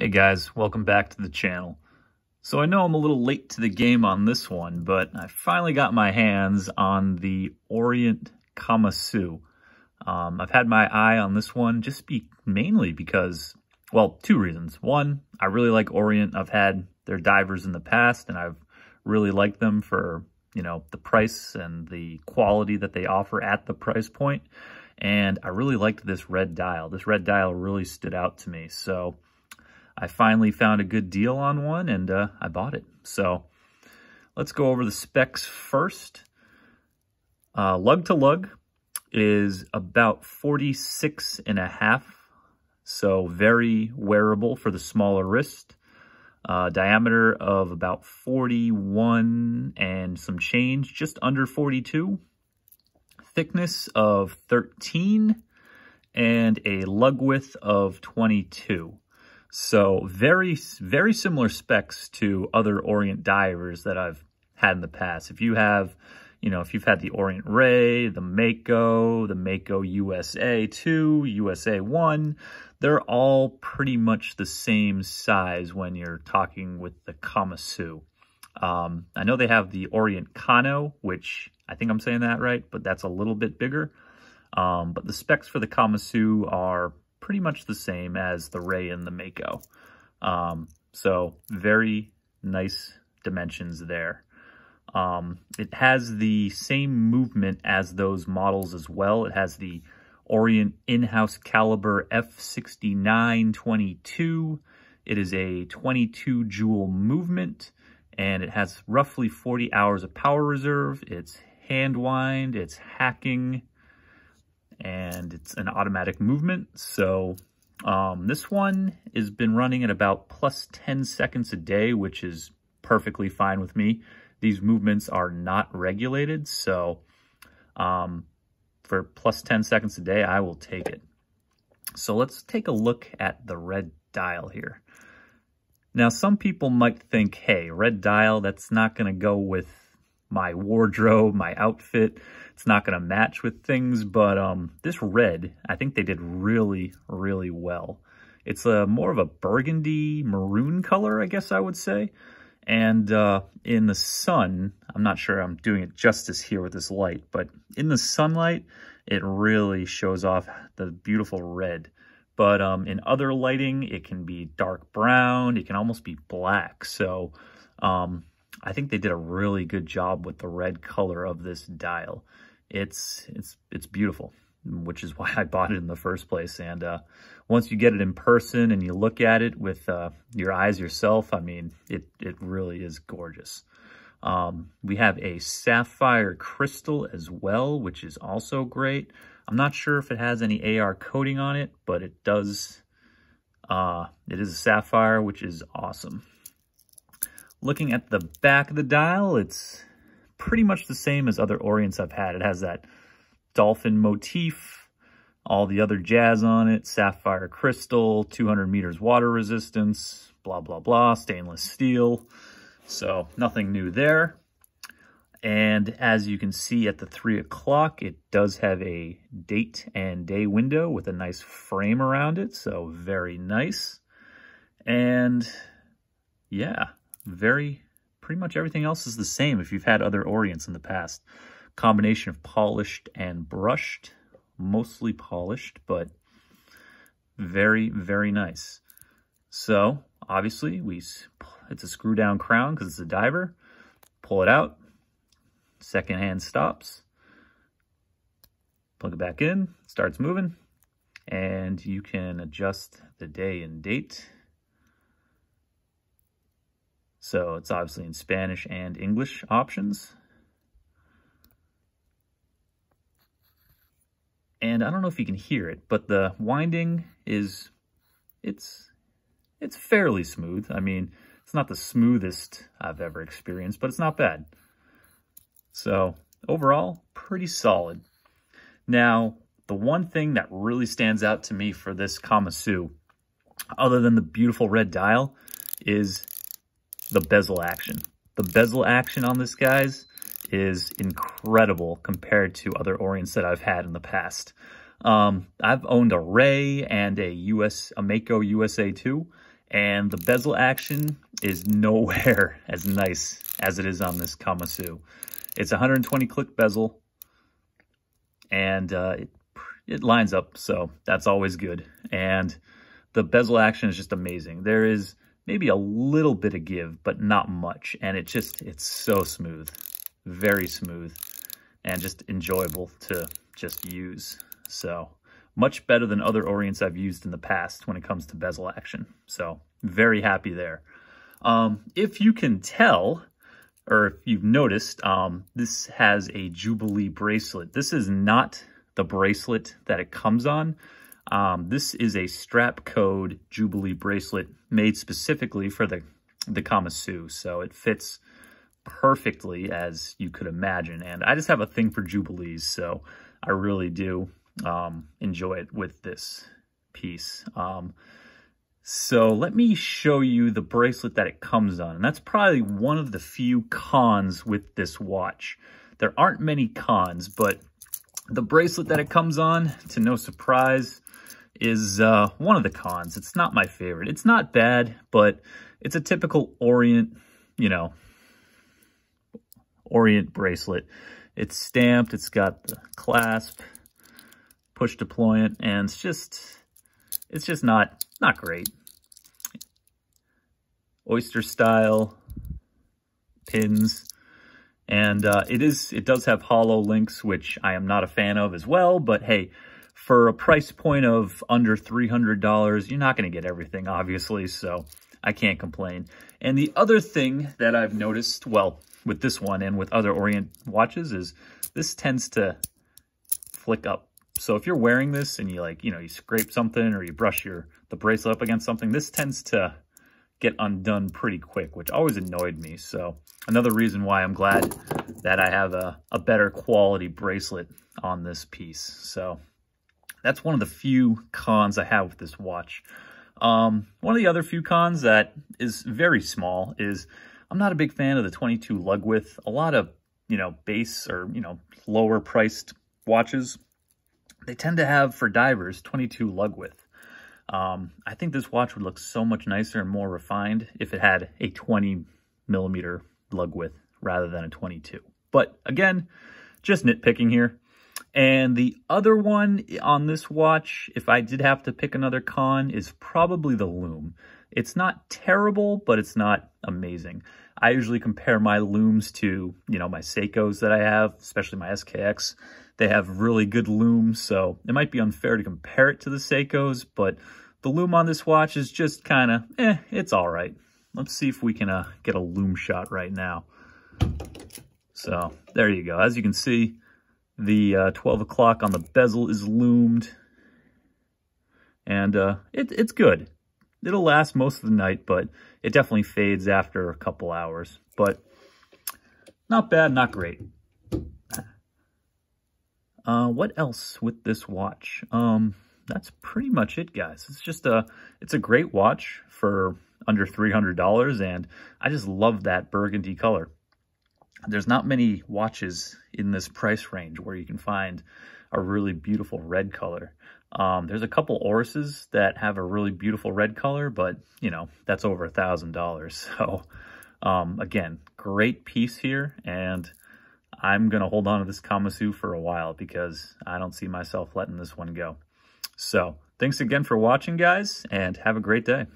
Hey guys, welcome back to the channel. So I know I'm a little late to the game on this one, but I finally got my hands on the Orient Kamasu. I've had my eye on this one mainly because, well, two reasons. One, I really like Orient. I've had their divers in the past and I've really liked them for, the price and the quality that they offer at the price point. And I really liked this red dial. This red dial really stood out to me. So I finally found a good deal on one and I bought it. So let's go over the specs first. Lug to lug is about 46.5. So very wearable for the smaller wrist. Diameter of about 41 and some change, just under 42. Thickness of 13 and a lug width of 22. So very, very similar specs to other Orient divers that I've had in the past. If you have, if you've had the Orient Ray, the Mako USA 2, USA 1, they're all pretty much the same size when you're talking with the Kamasu. I know they have the Orient Kano, which I think I'm saying that right, but that's a little bit bigger. But the specs for the Kamasu are pretty much the same as the Ray and the Mako. So very nice dimensions there. It has the same movement as those models as well. It has the Orient in-house caliber F6922. It is a 22 joule movement and it has roughly 40 hours of power reserve. It's hand wind, it's hacking, and it's an automatic movement. So this one has been running at about plus 10 seconds a day, which is perfectly fine with me. These movements are not regulated, so for plus 10 seconds a day, I will take it. So let's take a look at the red dial here. Now, some people might think, hey, red dial, that's not going to go with my wardrobe, my outfit. It's not going to match with things, but this red, I think they did really, really well. It's more of a burgundy maroon color, I guess I would say. And in the sun, I'm not sure I'm doing it justice here with this light, but in the sunlight, it really shows off the beautiful red. But in other lighting, it can be dark brown. It can almost be black. So I think they did a really good job with the red color of this dial. It's beautiful, which is why I bought it in the first place. And once you get it in person and you look at it with your eyes yourself, I mean, it really is gorgeous. We have a Sapphire Crystal as well, which is also great. I'm not sure if it has any AR coating on it, but it does. It is a sapphire, which is awesome. Looking at the back of the dial, it's pretty much the same as other Orients I've had. It has that dolphin motif, all the other jazz on it, sapphire crystal, 200 meters water resistance, blah, blah, blah, stainless steel. So nothing new there. And as you can see at the 3 o'clock, it does have a date and day window with a nice frame around it. So very nice. And yeah, pretty much everything else is the same if you've had other Orients in the past. Combination of polished and brushed, mostly polished, but very, very nice. So obviously it's a screw down crown because it's a diver. Pull it out, second hand stops, plug it back in, starts moving, and you can adjust the day and date. So it's obviously in Spanish and English options. And I don't know if you can hear it, but the winding it's fairly smooth. I mean, it's not the smoothest I've ever experienced, but it's not bad. So overall, pretty solid. Now, the one thing that really stands out to me for this Kamasu, other than the beautiful red dial, is the bezel action. The bezel action on this, guys, is incredible compared to other Orients that I've had in the past. I've owned a Ray and a Mako USA 2, And the bezel action is nowhere as nice as it is on this Kamasu. It's 120 click bezel, and it lines up, so that's always good. And the bezel action is just amazing. There is maybe a little bit of give, but not much. And it's so smooth, very smooth, and just enjoyable to just use. So much better than other Orients I've used in the past when it comes to bezel action. So very happy there. If you can tell, or if you've noticed, this has a Jubilee bracelet. This is not the bracelet that it comes on. This is a strap code Jubilee bracelet made specifically for the Kamasu. So it fits perfectly, as you could imagine. And I just have a thing for Jubilees, so I really do enjoy it with this piece. So let me show you the bracelet that it comes on. And that's probably one of the few cons with this watch. There aren't many cons, but the bracelet that it comes on, to no surprise, is one of the cons. It's not my favorite. It's not bad, but it's a typical Orient, Orient bracelet. It's stamped, it's got the clasp, push deployant, and it's just not great. Oyster style pins, and it does have hollow links, which I am not a fan of as well, but hey, for a price point of under $300, you're not going to get everything, obviously, so I can't complain. And the other thing that I've noticed, well, with this one and with other Orient watches, is this tends to flick up. So if you're wearing this and you scrape something or you brush the bracelet up against something, this tends to get undone pretty quick, which always annoyed me. So another reason why I'm glad that I have a better quality bracelet on this piece. So that's one of the few cons I have with this watch. One of the other few cons that is very small is I'm not a big fan of the 22 lug width. A lot of, base or, lower priced watches, they tend to have, for divers, 22 lug width. I think this watch would look so much nicer and more refined if it had a 20 millimeter lug width rather than a 22. But again, just nitpicking here. And the other one on this watch, if I did have to pick another con, is probably the Loom. It's not terrible, but it's not amazing. I usually compare my Looms to, my Seikos that I have, especially my SKX. They have really good Looms, so it might be unfair to compare it to the Seikos, but the Loom on this watch is just kind of, it's all right. Let's see if we can get a Loom shot right now. So there you go. As you can see, the 12 o'clock on the bezel is loomed, and it's good. It'll last most of the night, but it definitely fades after a couple hours. But not bad, not great. What else with this watch? That's pretty much it, guys. It's just it's a great watch for under $300, and I just love that burgundy color. There's not many watches in this price range where you can find a really beautiful red color. There's a couple Orises that have a really beautiful red color, but, that's over $1,000. So, again, great piece here, and I'm going to hold on to this Kamasu for a while because I don't see myself letting this one go. So, thanks again for watching, guys, and have a great day.